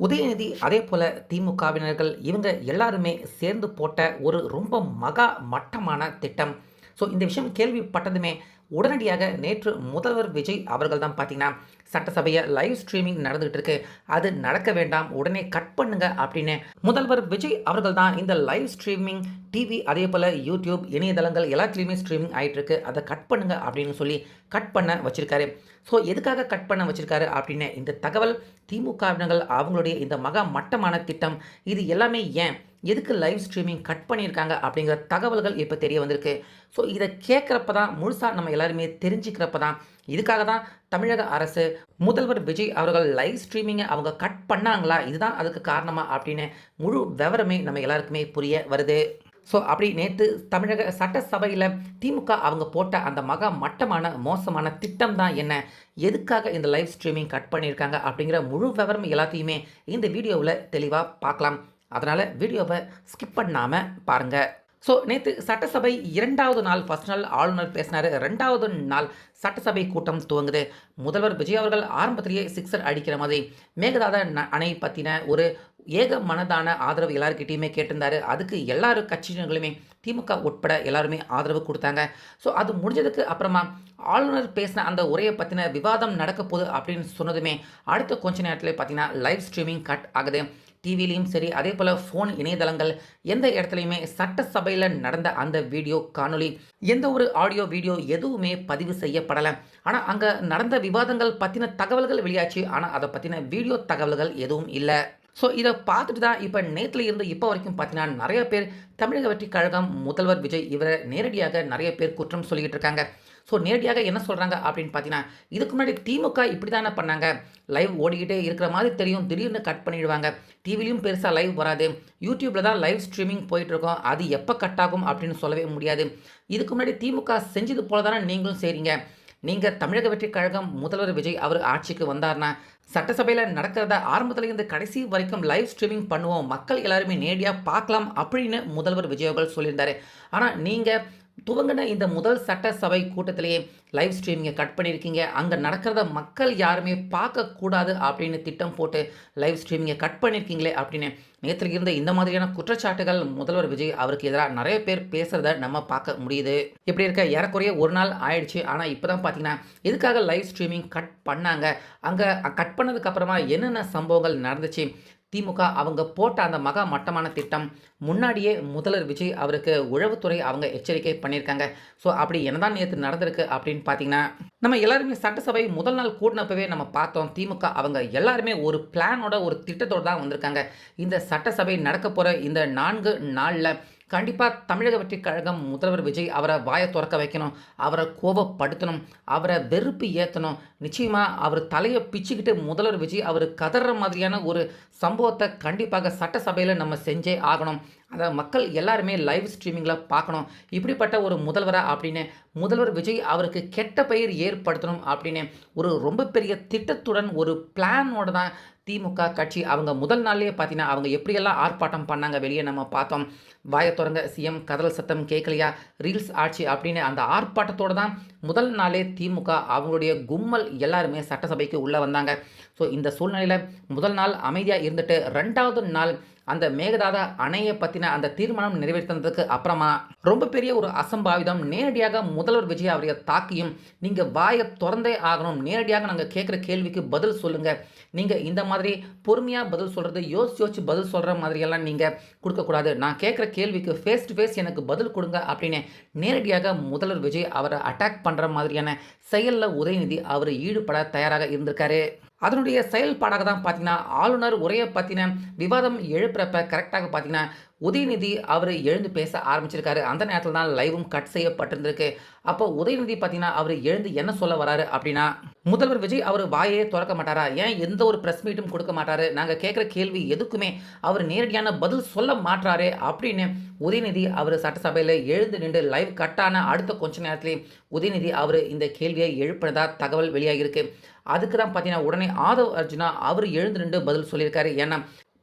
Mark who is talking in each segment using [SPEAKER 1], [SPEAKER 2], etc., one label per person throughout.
[SPEAKER 1] உதயநிதி அதே போல திமுகவினர்கள் இவங்க எல்லாருமே சேர்ந்து போட்ட ஒரு ரொம்ப மகா மட்டமான திட்டம். ஸோ இந்த விஷயம் கேள்விப்பட்டதுமே உடனடியாக நேற்று முதல்வர் விஜய் அவர்கள் தான் பார்த்தீங்கன்னா சட்டசபையை லைவ் ஸ்ட்ரீமிங் நடந்துகிட்டு இருக்கு, அது நடக்க வேண்டாம், உடனே கட் பண்ணுங்க அப்படின்னு முதல்வர் விஜய் அவர்கள் தான் இந்த லைவ் ஸ்ட்ரீமிங் டிவி அதே போல் யூடியூப் இணையதளங்கள் எல்லாத்துலேயுமே ஸ்ட்ரீமிங் ஆகிட்டு இருக்கு, அதை கட் பண்ணுங்க அப்படின்னு சொல்லி கட் பண்ண வச்சிருக்காரு. ஸோ எதுக்காக கட் பண்ண வச்சிருக்காரு அப்படின்னு இந்த தகவல் திமுகவினர்கள் அவங்களுடைய இந்த மகா மட்டமான திட்டம் இது எல்லாமே ஏன் எதுக்கு லைவ் ஸ்ட்ரீமிங் கட் பண்ணியிருக்காங்க அப்படிங்கிற தகவல்கள் இப்போ தெரிய வந்திருக்கு. ஸோ இதை கேட்குறப்ப தான் முழுசாக நம்ம எல்லாருமே தெரிஞ்சுக்கிறப்ப தான் இதுக்காக தான் தமிழக அரசு முதல்வர் விஜய் அவர்கள் லைவ் ஸ்ட்ரீமிங்கை அவங்க கட் பண்ணாங்களா, இதுதான் அதுக்கு காரணமா அப்படின்னு முழு விவரமே நம்ம எல்லாருக்குமே புரிய வருது. ஸோ அப்படி நேற்று தமிழக சட்டசபையில் திமுக அவங்க போட்ட அந்த மகா மட்டமான மோசமான திட்டம் தான் என்ன, எதுக்காக இந்த லைவ் ஸ்ட்ரீமிங் கட் பண்ணியிருக்காங்க அப்படிங்கிற முழு விவரம் எல்லாத்தையுமே இந்த வீடியோவில் தெளிவாக பார்க்கலாம். அதனால் வீடியோவை ஸ்கிப் பண்ணாமல் பாருங்கள். ஸோ நேற்று சட்டசபை 2வது நாள், ஃபர்ஸ்ட் நாள் ஆளுநர் பேசினார், 2வது நாள் சட்டசபை கூட்டம் துவங்குது. முதல்வர் விஜய் அவர்கள் ஆரம்பத்திலேயே சிக்ஸர் அடிக்கிற மாதிரி மேகதாது அணை பற்றின ஒரு ஏக மனதான ஆதரவு எல்லாருக்கிட்டையுமே கேட்டிருந்தாரு. அதுக்கு எல்லாரும் கட்சியினர்களுமே திமுக உட்பட எல்லாருமே ஆதரவு கொடுத்தாங்க. ஸோ அது முடிஞ்சதுக்கு அப்புறமா ஆளுநர் பேசின அந்த உரையை பற்றின விவாதம் நடக்க போகுது அப்படின்னு சொன்னதுமே அடுத்த கொஞ்ச நேரத்தில் பார்த்தீங்கன்னா லைவ் ஸ்ட்ரீமிங் கட் ஆகுது. டிவிலையும் சரி அதே போல் ஃபோன் இணையதளங்கள் எந்த இடத்துலையுமே சட்டசபையில் நடந்த அந்த வீடியோ காணொலி எந்த ஒரு ஆடியோ வீடியோ எதுவுமே பதிவு செய்யப்படலை. ஆனால் அங்கே நடந்த விவாதங்கள் பற்றின தகவல்கள் வெளியாச்சு, ஆனால் அதை பற்றின வீடியோ தகவல்கள் எதுவும் இல்லை. ஸோ இதை பார்த்துட்டு தான் இப்போ நேற்றுல இருந்து இப்போ வரைக்கும் பார்த்தீங்கன்னா நிறைய பேர் தமிழக வெற்றி கழகம் முதல்வர் விஜய் இவரை நேரடியாக நிறைய பேர் குற்றம் சொல்லிக்கிட்டு இருக்காங்க. ஸோ நேரடியாக என்ன சொல்கிறாங்க அப்படின்னு பார்த்தீங்கன்னா, இதுக்கு முன்னாடி திமுக இப்படி தானே பண்ணாங்க, லைவ் ஓடிக்கிட்டே இருக்கிற மாதிரி தெரியும், திடீர்னு கட் பண்ணிடுவாங்க, டிவிலையும் பெருசாக லைவ் வராது, யூடியூப்பில் தான் லைவ் ஸ்ட்ரீமிங் போயிட்டுருக்கோம், அது எப்போ கட் ஆகும் அப்படின்னு சொல்லவே முடியாது. இதுக்கு முன்னாடி திமுக செஞ்சது போல தானே நீங்களும் செய்கிறீங்க. நீங்கள் தமிழக வெற்றி கழகம் முதல்வர் விஜய் அவர் ஆட்சிக்கு வந்தார்னா சட்டசபையில் நடக்கிறத ஆரம்பத்துலேருந்து கடைசி வரைக்கும் லைவ் ஸ்ட்ரீமிங் பண்ணுவோம், மக்கள் எல்லாருமே நேரடியாக பார்க்கலாம் அப்படின்னு முதல்வர் விஜய் அவர்கள் சொல்லியிருந்தார். ஆனால் நீங்கள் துவங்கின இந்த முதல் சட்டசபை கூட்டத்திலேயே லைவ் ஸ்ட்ரீமிங்கை கட் பண்ணியிருக்கீங்க, அங்கே நடக்கிறத மக்கள் யாருமே பார்க்கக்கூடாது அப்படின்னு திட்டம் போட்டு லைவ் ஸ்ட்ரீமிங்கை கட் பண்ணியிருக்கீங்களே அப்படின்னு நேற்று இருந்த இந்த மாதிரியான குற்றச்சாட்டுகள் முதல்வர் விஜய் அவருக்கு எதிராக நிறைய பேர் பேசுகிறத நம்ம பார்க்க முடியுது. இப்படி இருக்க ஏறக்குறைய ஒரு நாள் ஆயிடுச்சு, ஆனால் இப்போ தான் பார்த்தீங்கன்னா எதுக்காக லைவ் ஸ்ட்ரீமிங் கட் பண்ணாங்க, அங்கே கட் பண்ணதுக்கப்புறமா என்னென்ன சம்பவங்கள் நடந்துச்சு, திமுக அவங்க போட்ட அந்த மகா மட்டமான திட்டம் முன்னாடியே முதல்வர் விஜய் அவருக்கு உளவுத்துறை அவங்க எச்சரிக்கை பண்ணியிருக்காங்க. ஸோ அப்படி என்னதான் நேற்று நடந்திருக்கு அப்படின்னு பார்த்தீங்கன்னா, நம்ம எல்லாருமே சட்டசபை முதல் நாள் கூட்டினப்பவே நம்ம பார்த்தோம், திமுக அவங்க எல்லாருமே ஒரு பிளானோட ஒரு திட்டத்தோடு தான் வந்திருக்காங்க. இந்த சட்டசபை நடக்க போகிற இந்த 4 நாளில் கண்டிப்பாக தமிழக வெற்றி கழகம் முதல்வர் விஜய் அவரை வாயை திறக்க வைக்கணும், அவரை கோபப்படுத்தணும், அவரை வெறுப்பு ஏற்றணும். நிச்சயமாக அவர் தலையை பிச்சுக்கிட்டு முதல்வர் விஜய் அவர் கதற மாதிரியான ஒரு சம்பவத்தை கண்டிப்பாக சட்டசபையில் நம்ம செஞ்சே ஆகணும். அதை மக்கள் எல்லாருமே லைவ் ஸ்ட்ரீமிங்கில் பார்க்கணும். இப்படிப்பட்ட ஒரு முதல்வரா அப்படின்னு முதல்வர் விஜய் அவருக்கு கெட்ட பெயர் ஏற்படுத்தணும் அப்படின்னு ஒரு ரொம்ப பெரிய திட்டத்துடன் ஒரு பிளானோட தான் திமுக கட்சி அவங்க முதல் நாள்லேயே பார்த்தீங்கன்னா அவங்க எப்படியெல்லாம் ஆர்ப்பாட்டம் பண்ணாங்க வெளியே நம்ம பார்த்தோம். வாயை திறங்க சிஎம் கதறல் சத்தம் கேட்கலையா, ரீல்ஸ் ஆட்சி அப்படின்னு அந்த ஆர்ப்பாட்டத்தோடு தான் முதல் நாளே திமுக அவங்களுடைய கும்மல் எல்லாருமே சட்டசபைக்கு உள்ளே வந்தாங்க. ஸோ இந்த சூழ்நிலையில் முதல் நாள் அமைதியாக இருந்துட்டு 2வது நாள் அந்த மேகதாது அணையை பற்றின அந்த தீர்மானம் நிறைவேற்றினதுக்கு அப்புறமா ரொம்ப பெரிய ஒரு அசம்பாவிதம், நேரடியாக முதல்வர் விஜய் அவரை தாக்கியும் நீங்கள் வாயை திறந்தே ஆகணும், நேரடியாக நாங்கள் கேட்குற கேள்விக்கு பதில் சொல்லுங்கள், நீங்கள் இந்த மாதிரி பொறுமையாக பதில் சொல்கிறது யோசிச்சு பதில் சொல்கிற மாதிரியெல்லாம் நீங்கள் கொடுக்கக்கூடாது, நான் கேட்குற கேள்விக்கு ஃபேஸ் டு ஃபேஸ் எனக்கு பதில் கொடுங்க அப்படின்னு நேரடியாக முதல்வர் விஜய் அவரை அட்டாக் பண்ணுற மாதிரியான செயலில் உதயநிதி அவர் ஈடுபட தயாராக இருந்திருக்காரு. அதனுடைய செயல்பாடாக தான் பார்த்தீங்கன்னா ஆளுநர் உரையை பற்றின விவாதம் எழுப்புறப்ப கரெக்டாக பார்த்தீங்கன்னா உதயநிதி அவர் எழுந்து பேச ஆரம்பிச்சிருக்காரு. அந்த நேரத்தில் தான் லைவும் கட் செய்யப்பட்டிருந்திருக்கு. அப்போ உதயநிதி பார்த்தீங்கன்னா அவர் எழுந்து என்ன சொல்ல வராரு அப்படின்னா, முதல்வர் விஜய் அவர் வாயே திறக்க மாட்டாரா, ஏன் எந்த ஒரு ப்ரெஸ் மீட்டும் கொடுக்க மாட்டாரு, நாங்கள் கேட்குற கேள்வி எதுக்குமே அவர் நேரடியான பதில் சொல்ல மாட்டாரே அப்படின்னு உதயநிதி அவர் சட்டசபையில் எழுந்து நின்று லைவ் கட்டான அடுத்த கொஞ்ச நேரத்திலே உதயநிதி அவர் இந்த கேள்வியை எழுப்பினதா தகவல் வெளியாகிருக்கு. அதுக்கு தான் பார்த்தீங்கன்னா உடனே ஆதவ் அர்ஜுனா அவர் எழுந்து நின்று பதில் சொல்லியிருக்காரு. ஏன்னா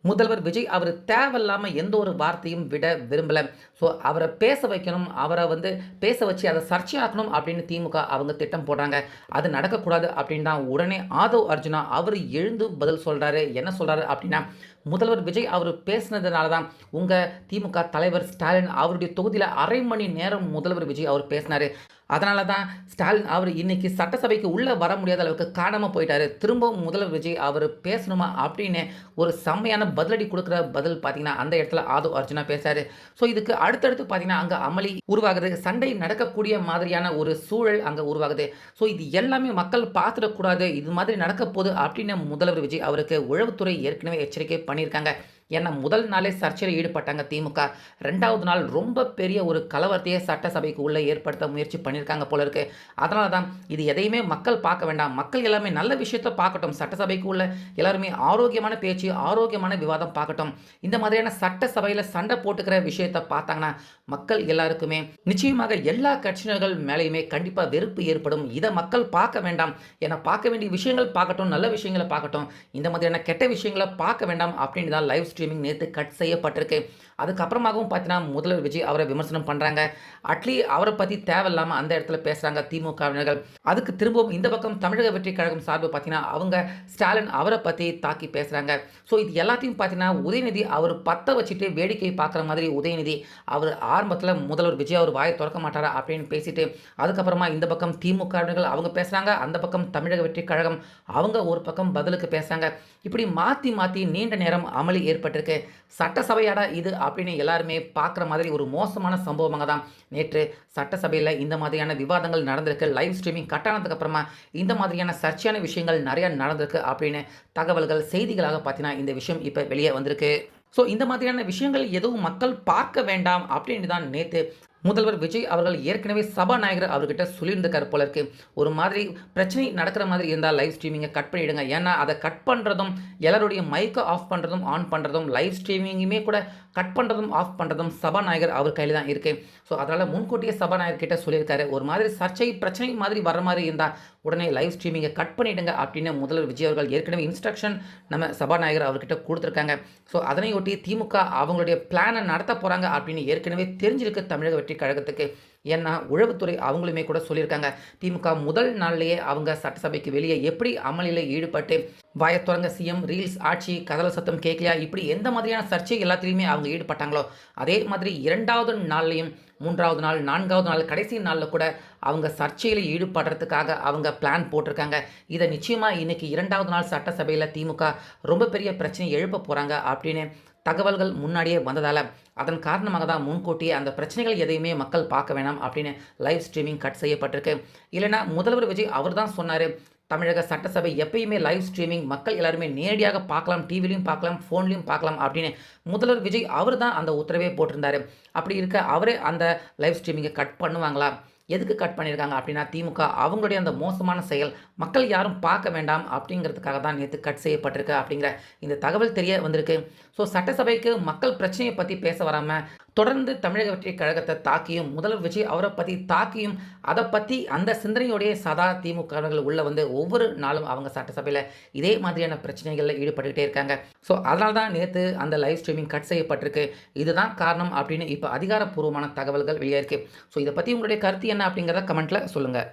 [SPEAKER 1] முதல்வர் விஜய் அவர் தேவையில்லாம எந்த ஒரு வார்த்தையும் விட விரும்பல. ஸோ அவர பேச வைக்கணும். அவர வந்து பேச வச்சு அத சர்ச்சையாக்கணும் அப்படின்னு திமுக அவங்க திட்டம் போடுறாங்க. அது நடக்கக்கூடாது அப்படின்னு தான் உடனே ஆதவ் அர்ஜுனா அவரு எழுந்து பதில் சொல்றாரு. என்ன சொல்றாரு அப்படின்னா, முதல்வர் விஜய் அவர் பேசினதுனால தான் உங்க திமுக தலைவர் ஸ்டாலின் அவருடைய தொகுதியில 1/2 மணி நேரம் முதல்வர் விஜய் அவர் பேசினாரு. அதனால தான் ஸ்டாலின் அவர் இன்னைக்கு சட்டசபைக்கு உள்ள வர முடியாத அளவுக்கு காணாம போயிட்டாரு. திரும்பவும் முதல்வர் விஜய் அவர் பேசணுமா அப்படின்னு ஒரு செம்மையான பதிலடி குடுக்குற பதில் பார்த்தீங்கன்னா, அந்த இடத்துல ஆதவ் அர்ஜுனா பேசுறாரு. ஸோ இதுக்கு அடுத்தடுத்து பார்த்தீங்கன்னா, அங்க அமளி உருவாகுது. சண்டை நடக்கக்கூடிய மாதிரியான ஒரு சூழல் அங்க உருவாகுது. ஸோ இது எல்லாமே மக்கள் பார்த்துடக்கூடாது. இது மாதிரி நடக்க போகுது அப்படின்னு முதல்வர் விஜய் அவருக்கு உளவுத்துறை ஏற்கனவே எச்சரிக்கை பண்ணியிருக்காங்க. ஏன்னா முதல் நாளே சர்ச்சையில் ஈடுபட்டாங்க திமுக. 2வது நாள் ரொம்ப பெரிய ஒரு கலவரத்தையே சட்டசபைக்கு உள்ளே ஏற்படுத்த முயற்சி பண்ணியிருக்காங்க போல இருக்கு. அதனால தான் இது எதையுமே மக்கள் பார்க்க வேண்டாம். மக்கள் எல்லாமே நல்ல விஷயத்த பார்க்கட்டும். சட்டசபைக்கு உள்ள எல்லாருமே ஆரோக்கியமான பேச்சு, ஆரோக்கியமான விவாதம் பார்க்கட்டும். இந்த மாதிரியான சட்டசபையில் சண்டை போட்டுக்கிற விஷயத்த பார்த்தாங்கன்னா மக்கள் எல்லாருக்குமே நிச்சயமாக எல்லா கட்சியினர்கள் மேலேயுமே கண்டிப்பாக வெறுப்பு ஏற்படும். இதை மக்கள் பார்க்க வேண்டாம். ஏன்னா பார்க்க வேண்டிய விஷயங்கள் பார்க்கட்டும், நல்ல விஷயங்களை பார்க்கட்டும். இந்த மாதிரியான கெட்ட விஷயங்களை பார்க்க வேண்டாம் அப்படின்னு தான் லைவ் ஸ்ட்ரீமிங் நேற்று கட் செய்யப்பட்டிருக்கு. அதுக்கப்புறமாகவும் பார்த்தீங்கன்னா முதல்வர் விஜய் அவரை விமர்சனம் பண்ணுறாங்க. அட்லி அவரை பற்றி தேவையில்லாமல் அந்த இடத்துல பேசுகிறாங்க திமுகவினர்கள். அதுக்கு திரும்பவும் இந்த பக்கம் தமிழக வெற்றி கழகம் சார்பு பார்த்தீங்கன்னா அவங்க ஸ்டாலின் அவரை பற்றி தாக்கி பேசுகிறாங்க. ஸோ இது எல்லாத்தையும் பார்த்தீங்கன்னா உதயநிதி அவர் பற்ற வச்சுட்டு வேடிக்கை பார்க்குற மாதிரி உதயநிதி அவர் ஆரம்பத்தில் முதல்வர் விஜய் அவர் வாயை திறக்க மாட்டாரா அப்படின்னு பேசிட்டு அதுக்கப்புறமா இந்த பக்கம் திமுகவினர்கள் அவங்க பேசுகிறாங்க. அந்த பக்கம் தமிழக வெற்றி கழகம் அவங்க ஒரு பக்கம் பதிலுக்கு பேசுகிறாங்க. இப்படி மாற்றி மாற்றி நீண்ட நேரம் அமளி ஏற்பட்டிருக்கு. சட்டசபையாடா இது அப்படின்னு எல்லாருமே பார்க்குற மாதிரி ஒரு மோசமான சம்பவமாக தான் நேற்று சட்டசபையில் இந்த மாதிரியான விவாதங்கள் நடந்திருக்கு. லைவ் ஸ்ட்ரீமிங் கட் ஆனதுக்கு அப்புறமா இந்த மாதிரியான சர்ச்சையான விஷயங்கள் நிறைய நடந்திருக்கு அப்படின்னு தகவல்கள் செய்திகளாக பார்த்தீங்கன்னா இந்த விஷயம் இப்போ வெளியே வந்திருக்கு. ஸோ இந்த மாதிரியான விஷயங்கள் எதுவும் மக்கள் பார்க்க வேண்டாம் அப்படின்னு தான் நேற்று முதல்வர் விஜய் அவர்கள் ஏற்கனவே சபாநாயகர் அவர்கிட்ட சொல்லியிருந்திருக்காரு போல இருக்கு. ஒரு மாதிரி பிரச்சனை நடக்கிற மாதிரி இருந்தால் லைவ் ஸ்ட்ரீமிங்கை கட் பண்ணிவிடுங்க. ஏன்னா அதை கட் பண்ணுறதும் எல்லாருடைய மைக்கை ஆஃப் பண்ணுறதும் ஆன் பண்ணுறதும் லைவ் ஸ்ட்ரீமிங்குமே கூட கட் பண்ணுறதும் ஆஃப் பண்ணுறதும் சபாநாயகர் அவர் கையில் தான் இருக்குது. ஸோ அதனால் முன்கூட்டியே சபாநாயகர் கிட்ட சொல்லியிருக்காரு. ஒரு மாதிரி சர்ச்சை பிரச்சனை மாதிரி வர மாதிரி இருந்தால் உடனே லைவ் ஸ்ட்ரீமிங்கை கட் பண்ணிவிடுங்க அப்படின்னு முதல்வர் விஜய் அவர்கள் ஏற்கனவே இன்ஸ்ட்ரக்ஷன் நம்ம சபாநாயகர் அவர்கிட்ட கொடுத்துருக்காங்க. ஸோ அதனையொட்டி திமுக அவங்களுடைய பிளானை நடத்த போகிறாங்க அப்படின்னு ஏற்கனவே தெரிஞ்சிருக்கு தமிழக வெற்றி கழகத்துக்கு. ஏன்னா உளவுத்துறை அவங்களுமே கூட சொல்லியிருக்காங்க. திமுக முதல் நாள்லேயே அவங்க சட்டசபைக்கு வெளியே எப்படி அமளியில் ஈடுபட்டு வாயத்துறங்க சிஎம் ரீல்ஸ் ஆட்சி கதல சத்தம் கேட்கலையா இப்படி எந்த மாதிரியான சர்ச்சை எல்லாத்துலேயுமே அவங்க ஈடுபட்டாங்களோ அதே மாதிரி 2வது நாள்லையும் 3வது நாள் 4வது நாள் கடைசி நாளில் கூட அவங்க சர்ச்சையில் ஈடுபடுறதுக்காக அவங்க பிளான் போட்டிருக்காங்க. இதை நிச்சயமாக இன்றைக்கி 2வது நாள் சட்டசபையில் திமுக ரொம்ப பெரிய பிரச்சனை எழுப்ப போகிறாங்க அப்படின்னு தகவல்கள் முன்னாடியே வந்ததால் அதன் காரணமாக தான் முன்கூட்டியே அந்த பிரச்சனைகள் எதையுமே மக்கள் பார்க்க வேணாம் அப்படின்னு லைவ் ஸ்ட்ரீமிங் கட் செய்யப்பட்டிருக்கு. இல்லைனா முதல்வர் விஜய் அவர் தான் சொன்னார், தமிழக சட்டசபை எப்பயுமே லைவ் ஸ்ட்ரீமிங் மக்கள் எல்லாருமே நேரடியாக பார்க்கலாம், டிவிலையும் பார்க்கலாம், ஃபோன்லையும் பார்க்கலாம் அப்படின்னு முதல்வர் விஜய் அவர் தான் அந்த உத்தரவே போட்டிருந்தார். அப்படி இருக்க அவரே அந்த லைவ் ஸ்ட்ரீமிங்கை கட் பண்ணுவாங்களா? எதுக்கு கட் பண்ணியிருக்காங்க அப்படின்னா திமுக அவங்களுடைய அந்த மோசமான செயல் மக்கள் யாரும் பார்க்க வேண்டாம் அப்படிங்கிறதுக்காக தான் நேற்று கட் செய்யப்பட்டிருக்கு அப்படிங்கிற இந்த தகவல் தெரிய வந்திருக்கு. ஸோ சட்டசபைக்கு மக்கள் பிரச்சனையை பற்றி பேச வராமல் தொடர்ந்து தமிழக வெற்றி கழகத்தை தாக்கியும் முதல்வர் விஜய் அவரை பற்றி தாக்கியும் அதை பற்றி அந்த சிந்தனையோடைய சதா திமுகவர்கள் உள்ள வந்து ஒவ்வொரு நாளும் அவங்க சட்டசபையில் இதே மாதிரியான பிரச்சனைகளில் ஈடுபட்டுக்கிட்டே இருக்காங்க. ஸோ அதனால தான் நேற்று அந்த லைவ் ஸ்ட்ரீமிங் கட் செய்யப்பட்டிருக்கு. இதுதான் காரணம் அப்படின்னு இப்போ அதிகாரப்பூர்வமான தகவல்கள் வெளியாயிருக்கு. ஸோ இதை பற்றி உங்களுடைய கருத்து என்ன அப்படிங்கிறத கமெண்ட்டில் சொல்லுங்கள்.